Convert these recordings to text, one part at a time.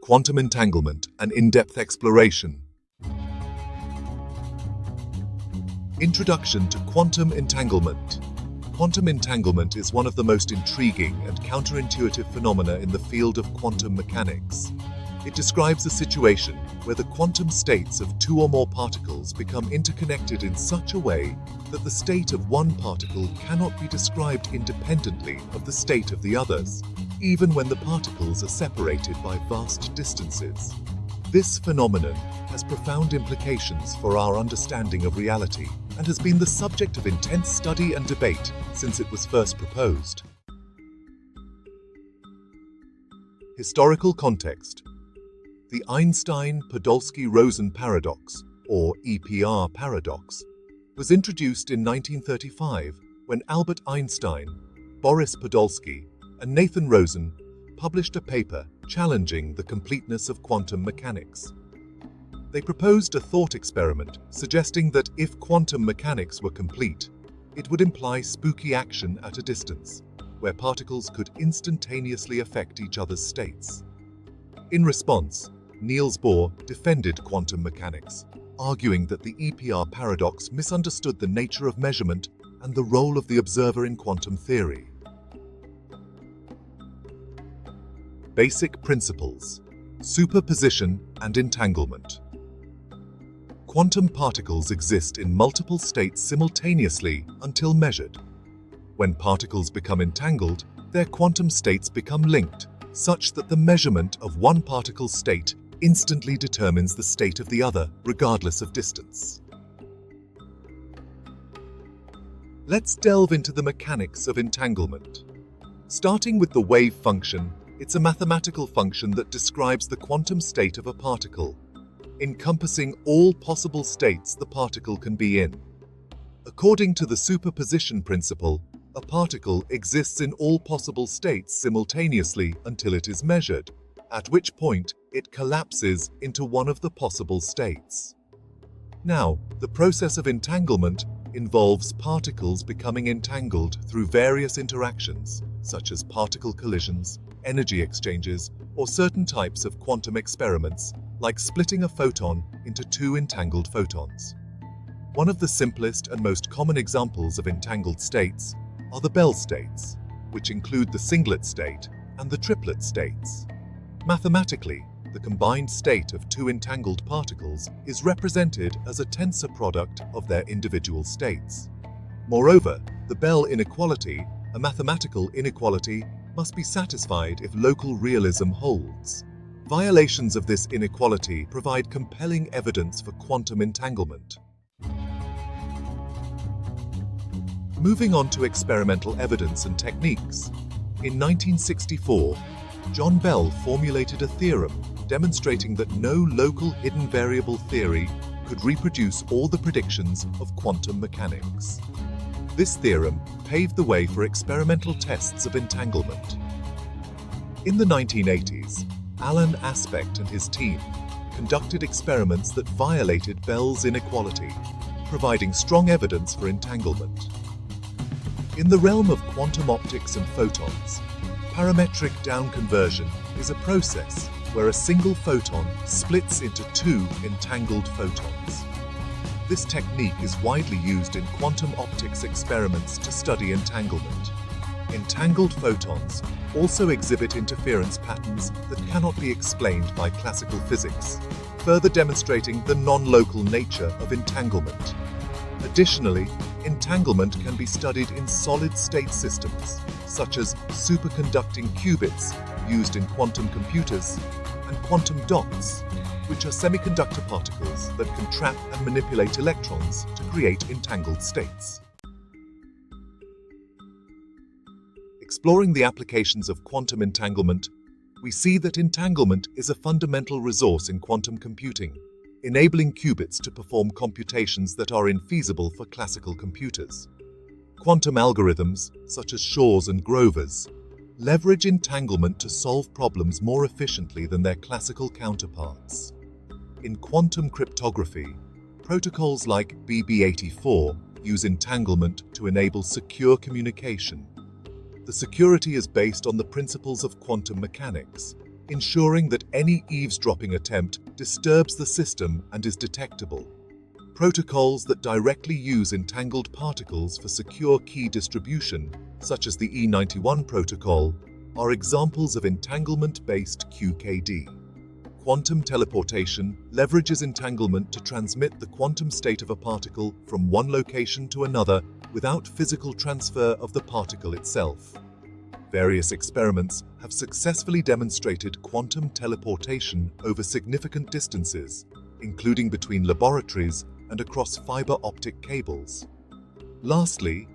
Quantum Entanglement, an in-depth exploration. Introduction to quantum entanglement. Quantum entanglement is one of the most intriguing and counterintuitive phenomena in the field of quantum mechanics. It describes a situation where the quantum states of two or more particles become interconnected in such a way that the state of one particle cannot be described independently of the state of the others, even when the particles are separated by vast distances. This phenomenon has profound implications for our understanding of reality and has been the subject of intense study and debate since it was first proposed. Historical context. The Einstein-Podolsky-Rosen paradox, or EPR paradox, was introduced in 1935 when Albert Einstein, Boris Podolsky, and Nathan Rosen published a paper challenging the completeness of quantum mechanics. They proposed a thought experiment suggesting that if quantum mechanics were complete, it would imply spooky action at a distance, where particles could instantaneously affect each other's states. In response, Niels Bohr defended quantum mechanics, arguing that the EPR paradox misunderstood the nature of measurement and the role of the observer in quantum theory. Basic principles: superposition and entanglement. Quantum particles exist in multiple states simultaneously until measured. When particles become entangled, their quantum states become linked, such that the measurement of one particle's state instantly determines the state of the other, regardless of distance. Let's delve into the mechanics of entanglement. Starting with the wave function, it's a mathematical function that describes the quantum state of a particle, encompassing all possible states the particle can be in. According to the superposition principle, a particle exists in all possible states simultaneously until it is measured, at which point it collapses into one of the possible states. Now, the process of entanglement involves particles becoming entangled through various interactions, such as particle collisions, energy exchanges, or certain types of quantum experiments, like splitting a photon into two entangled photons. One of the simplest and most common examples of entangled states are the Bell states, which include the singlet state and the triplet states. Mathematically, the combined state of two entangled particles is represented as a tensor product of their individual states. Moreover, the Bell inequality, a mathematical inequality, must be satisfied if local realism holds. Violations of this inequality provide compelling evidence for quantum entanglement. Moving on to experimental evidence and techniques. In 1964, John Bell formulated a theorem demonstrating that no local hidden variable theory could reproduce all the predictions of quantum mechanics. This theorem paved the way for experimental tests of entanglement. In the 1980s, Alain Aspect and his team conducted experiments that violated Bell's inequality, providing strong evidence for entanglement. In the realm of quantum optics and photons, parametric down-conversion is a process where a single photon splits into two entangled photons. This technique is widely used in quantum optics experiments to study entanglement. Entangled photons also exhibit interference patterns that cannot be explained by classical physics, further demonstrating the non-local nature of entanglement. Additionally, entanglement can be studied in solid-state systems, such as superconducting qubits used in quantum computers, and quantum dots, which are semiconductor particles that can trap and manipulate electrons to create entangled states. Exploring the applications of quantum entanglement, we see that entanglement is a fundamental resource in quantum computing, enabling qubits to perform computations that are infeasible for classical computers. Quantum algorithms, such as Shor's and Grover's, leverage entanglement to solve problems more efficiently than their classical counterparts. In quantum cryptography, protocols like BB84 use entanglement to enable secure communication. The security is based on the principles of quantum mechanics, ensuring that any eavesdropping attempt disturbs the system and is detectable. Protocols that directly use entangled particles for secure key distribution, such as the E91 protocol, are examples of entanglement-based QKD. Quantum teleportation leverages entanglement to transmit the quantum state of a particle from one location to another without physical transfer of the particle itself. Various experiments have successfully demonstrated quantum teleportation over significant distances, including between laboratories and across fiber optic cables. Lastly,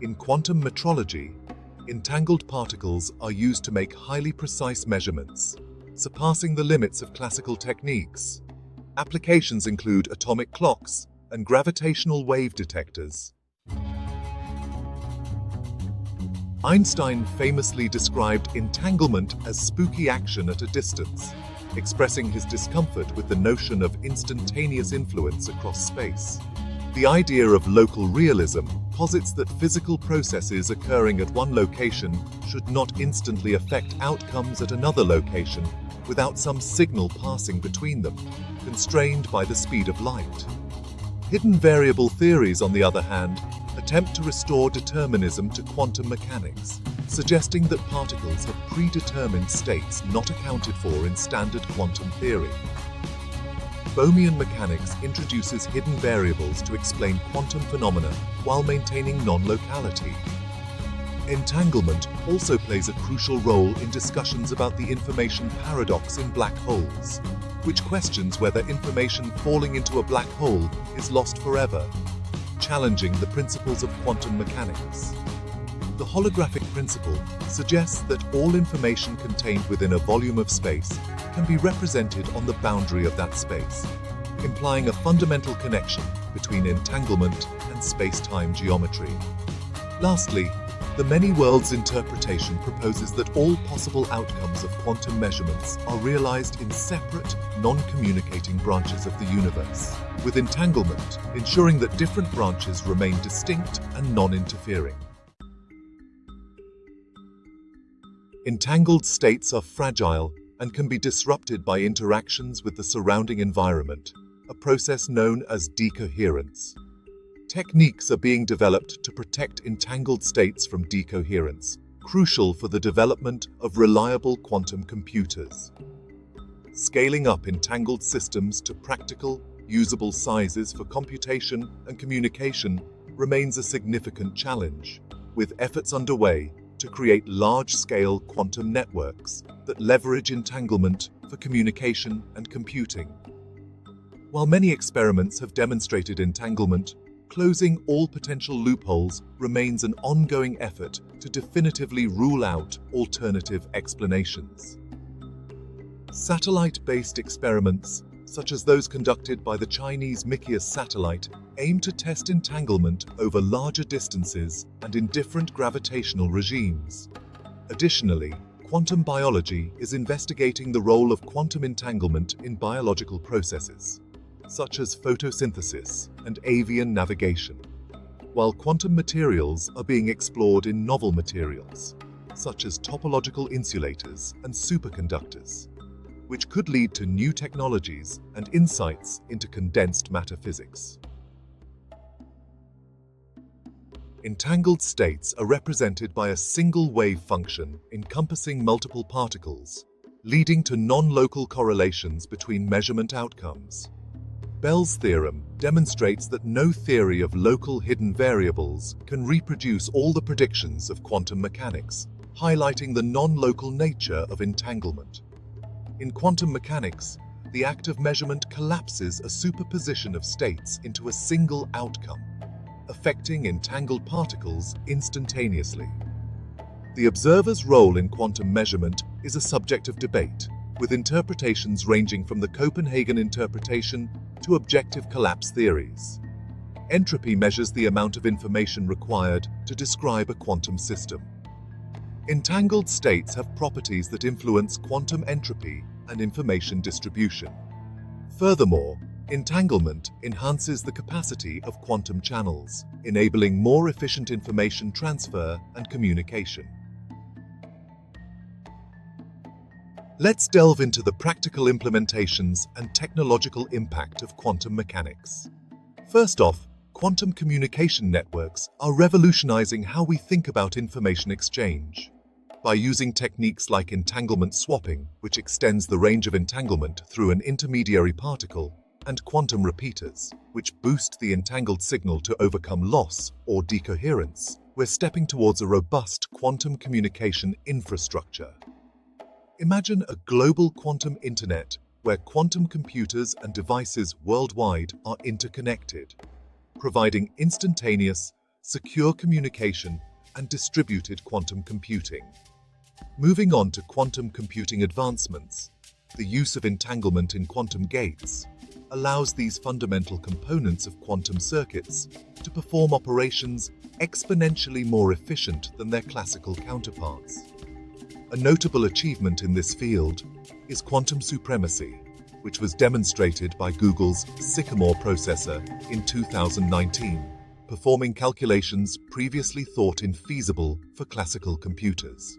in quantum metrology, entangled particles are used to make highly precise measurements, surpassing the limits of classical techniques. Applications include atomic clocks and gravitational wave detectors. Einstein famously described entanglement as spooky action at a distance, expressing his discomfort with the notion of instantaneous influence across space. The idea of local realism posits that physical processes occurring at one location should not instantly affect outcomes at another location without some signal passing between them, constrained by the speed of light. Hidden variable theories, on the other hand, attempt to restore determinism to quantum mechanics, suggesting that particles have predetermined states not accounted for in standard quantum theory. Bohmian mechanics introduces hidden variables to explain quantum phenomena while maintaining non-locality. Entanglement also plays a crucial role in discussions about the information paradox in black holes, which questions whether information falling into a black hole is lost forever, challenging the principles of quantum mechanics. The holographic principle suggests that all information contained within a volume of space can be represented on the boundary of that space, implying a fundamental connection between entanglement and space-time geometry. Lastly, the many worlds interpretation proposes that all possible outcomes of quantum measurements are realized in separate, non-communicating branches of the universe, with entanglement ensuring that different branches remain distinct and non-interfering. Entangled states are fragile and can be disrupted by interactions with the surrounding environment, a process known as decoherence. Techniques are being developed to protect entangled states from decoherence, crucial for the development of reliable quantum computers. Scaling up entangled systems to practical, usable sizes for computation and communication remains a significant challenge, with efforts underway to create large-scale quantum networks that leverage entanglement for communication and computing. While many experiments have demonstrated entanglement, closing all potential loopholes remains an ongoing effort to definitively rule out alternative explanations. Satellite-based experiments, such as those conducted by the Chinese Mechanics satellite, aim to test entanglement over larger distances and in different gravitational regimes. Additionally, quantum biology is investigating the role of quantum entanglement in biological processes, such as photosynthesis and avian navigation, while quantum materials are being explored in novel materials, such as topological insulators and superconductors, which could lead to new technologies and insights into condensed matter physics. Entangled states are represented by a single wave function encompassing multiple particles, leading to non-local correlations between measurement outcomes. Bell's theorem demonstrates that no theory of local hidden variables can reproduce all the predictions of quantum mechanics, highlighting the non-local nature of entanglement. In quantum mechanics, the act of measurement collapses a superposition of states into a single outcome, affecting entangled particles instantaneously. The observer's role in quantum measurement is a subject of debate, with interpretations ranging from the Copenhagen interpretation to objective collapse theories. Entropy measures the amount of information required to describe a quantum system. Entangled states have properties that influence quantum entropy and information distribution. Furthermore, entanglement enhances the capacity of quantum channels, enabling more efficient information transfer and communication. Let's delve into the practical implementations and technological impact of quantum mechanics. First off, quantum communication networks are revolutionizing how we think about information exchange. By using techniques like entanglement swapping, which extends the range of entanglement through an intermediary particle, and quantum repeaters, which boost the entangled signal to overcome loss or decoherence, we're stepping towards a robust quantum communication infrastructure. Imagine a global quantum internet where quantum computers and devices worldwide are interconnected, providing instantaneous, secure communication and distributed quantum computing. Moving on to quantum computing advancements, the use of entanglement in quantum gates allows these fundamental components of quantum circuits to perform operations exponentially more efficient than their classical counterparts. A notable achievement in this field is quantum supremacy, which was demonstrated by Google's Sycamore processor in 2019, performing calculations previously thought infeasible for classical computers.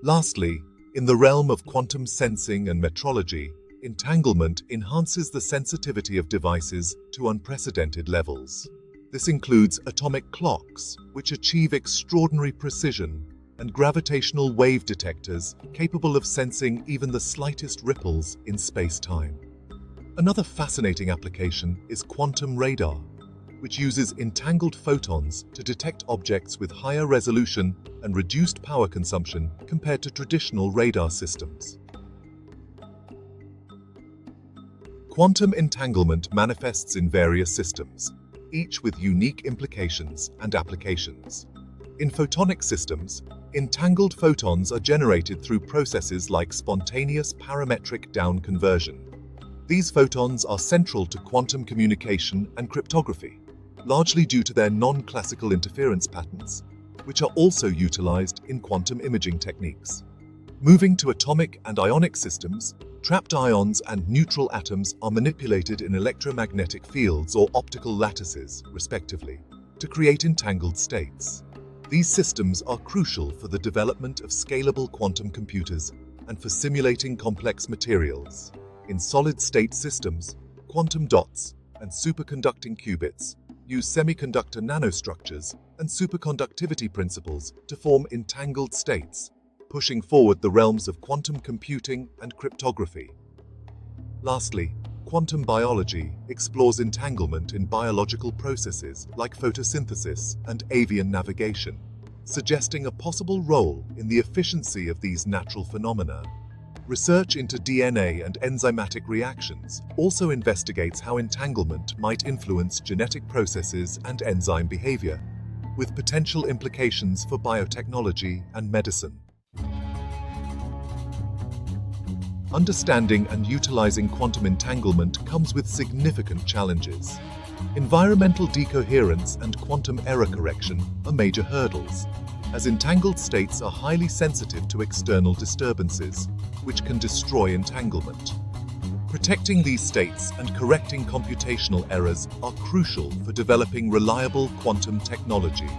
Lastly, in the realm of quantum sensing and metrology, entanglement enhances the sensitivity of devices to unprecedented levels. This includes atomic clocks, which achieve extraordinary precision, and gravitational wave detectors capable of sensing even the slightest ripples in space-time. Another fascinating application is quantum radar, which uses entangled photons to detect objects with higher resolution and reduced power consumption compared to traditional radar systems. Quantum entanglement manifests in various systems, each with unique implications and applications. In photonic systems, entangled photons are generated through processes like spontaneous parametric down conversion. These photons are central to quantum communication and cryptography, largely due to their non-classical interference patterns, which are also utilized in quantum imaging techniques. Moving to atomic and ionic systems, trapped ions and neutral atoms are manipulated in electromagnetic fields or optical lattices, respectively, to create entangled states. These systems are crucial for the development of scalable quantum computers and for simulating complex materials. In solid-state systems, quantum dots and superconducting qubits use semiconductor nanostructures and superconductivity principles to form entangled states, pushing forward the realms of quantum computing and cryptography. Lastly, quantum biology explores entanglement in biological processes like photosynthesis and avian navigation, suggesting a possible role in the efficiency of these natural phenomena. Research into DNA and enzymatic reactions also investigates how entanglement might influence genetic processes and enzyme behavior, with potential implications for biotechnology and medicine. Understanding and utilizing quantum entanglement comes with significant challenges. Environmental decoherence and quantum error correction are major hurdles, as entangled states are highly sensitive to external disturbances, which can destroy entanglement. Protecting these states and correcting computational errors are crucial for developing reliable quantum technology.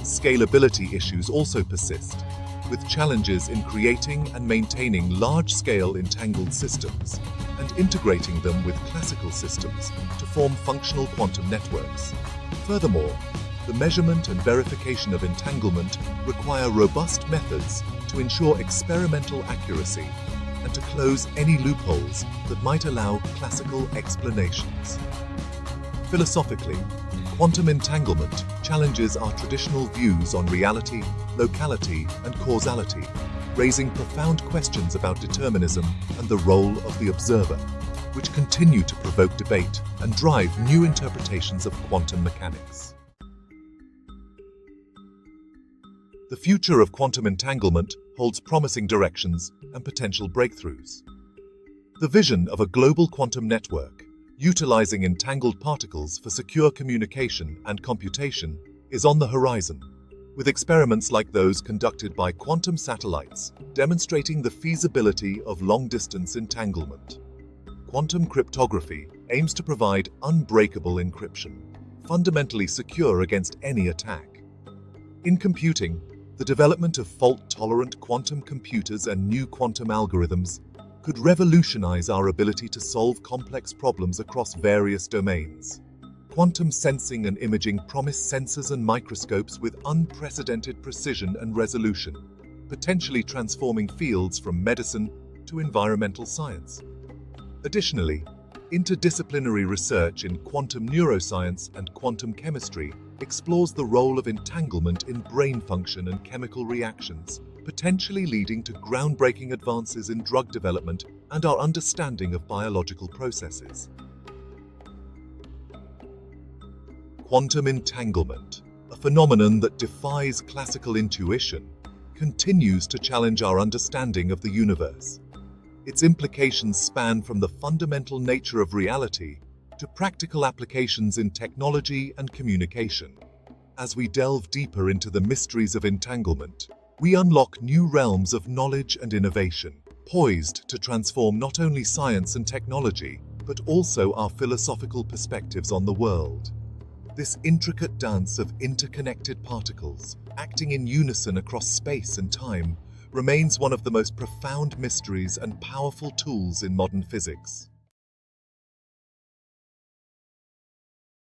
Scalability issues also persist, with challenges in creating and maintaining large-scale entangled systems and integrating them with classical systems to form functional quantum networks. Furthermore, the measurement and verification of entanglement require robust methods to ensure experimental accuracy and to close any loopholes that might allow classical explanations. Philosophically, quantum entanglement challenges our traditional views on reality, locality, and causality, raising profound questions about determinism and the role of the observer, which continue to provoke debate and drive new interpretations of quantum mechanics. The future of quantum entanglement holds promising directions and potential breakthroughs. The vision of a global quantum network, utilizing entangled particles for secure communication and computation, is on the horizon, with experiments like those conducted by quantum satellites demonstrating the feasibility of long-distance entanglement. Quantum cryptography aims to provide unbreakable encryption, fundamentally secure against any attack. In computing, the The development of fault-tolerant quantum computers and new quantum algorithms could revolutionize our ability to solve complex problems across various domains. Quantum sensing and imaging promise sensors and microscopes with unprecedented precision and resolution, potentially transforming fields from medicine to environmental science. Additionally, interdisciplinary research in quantum neuroscience and quantum chemistry explores the role of entanglement in brain function and chemical reactions, potentially leading to groundbreaking advances in drug development and our understanding of biological processes. Quantum entanglement, a phenomenon that defies classical intuition, continues to challenge our understanding of the universe. Its implications span from the fundamental nature of reality to practical applications in technology and communication. As we delve deeper into the mysteries of entanglement, we unlock new realms of knowledge and innovation, poised to transform not only science and technology, but also our philosophical perspectives on the world. This intricate dance of interconnected particles, acting in unison across space and time, remains one of the most profound mysteries and powerful tools in modern physics.